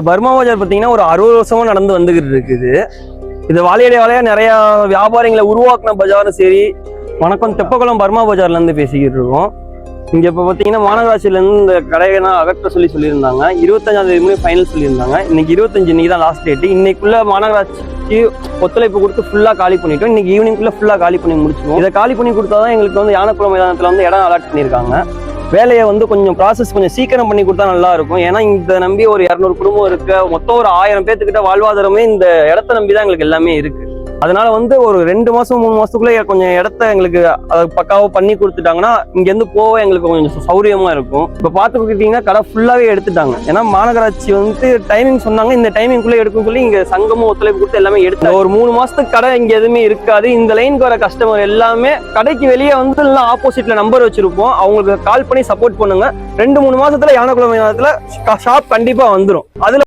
Burma பஜார் பார்த்தீங்கன்னா ஒரு 60 வருஷமா நடந்து வந்துகிட்டு இருக்குது. இது வாழையா நிறைய வியாபாரிகளை உருவாக்குன பஜாரும் சரி. வணக்கம், தெப்பக்குளம் பர்மா பஜார்ல இருந்து பேசிக்கிட்டு இருக்கோம். இங்க இப்ப பாத்தீங்கன்னா மாநகராட்சியில இருந்து இந்த கடையெல்லாம் அகற்ற சொல்லியிருந்தாங்க. 25ஆம் தேதி ஃபைனல் சொல்லியிருந்தாங்க. இன்னைக்கு 25, இன்னைக்கு தான் லாஸ்ட் டேட். இன்னைக்குள்ள மாநகராட்சிக்கு ஒத்துழைப்பு கொடுத்து ஃபுல்லா காலி பண்ணிட்டோம். இன்னைக்கு ஈவினிங்குள்ள ஃபுல்லா காலி பண்ணி முடிச்சிடுவோம். இதை காலி பண்ணி கொடுத்தாதான் எங்களுக்கு யானைக்குளம் மைதானத்துல இடம் அலாட் பண்ணியிருக்காங்க. வேலையை கொஞ்சம் ப்ராசஸ் கொஞ்சம் சீக்கிரம் பண்ணி கொடுத்தா நல்லா இருக்கும். ஏன்னா இதை நம்பி ஒரு 200 குடும்பம் இருக்கு. மொத்தம் ஒரு 1000 பேர்த்துக்கிட்ட வாழ்வாதாரமே இந்த இடத்த நம்பி தான் எங்களுக்கு எல்லாமே இருக்கு. அதனால ஒரு 2 மாசம் 3 மாசத்துக்குள்ள கொஞ்சம் இடத்த எங்களுக்கு பக்காவா பண்ணி கொடுத்துட்டாங்கன்னா இங்க இருந்து போக எங்களுக்கு கொஞ்சம் சௌரியமா இருக்கும். இப்ப பாத்துக்கிட்டீங்கன்னா கடை ஃபுல்லாவே எடுத்துட்டாங்க. ஏன்னா மாநகராட்சி டைமிங் சொன்னாங்க, இந்த டைமிங்குள்ள எடுக்கும் சொல்லி இங்க சங்கமும் ஒத்துழைப்பு கொடுத்து எல்லாமே எடுத்து ஒரு 3 மாசத்துக்கு கடை இங்க எதுவுமே இருக்காது. இந்த லைனுக்கு வர கஸ்டமர் எல்லாமே கடைக்கு வெளியே எல்லாம் ஆப்போசிட்ல நம்பர் வச்சிருப்போம். அவங்களுக்கு கால் பண்ணி சப்போர்ட் பண்ணுங்க. 2-3 மாசத்துல யானைக்குளம் மைதானத்துல ஷாப் கண்டிப்பா வந்துடும். அதுல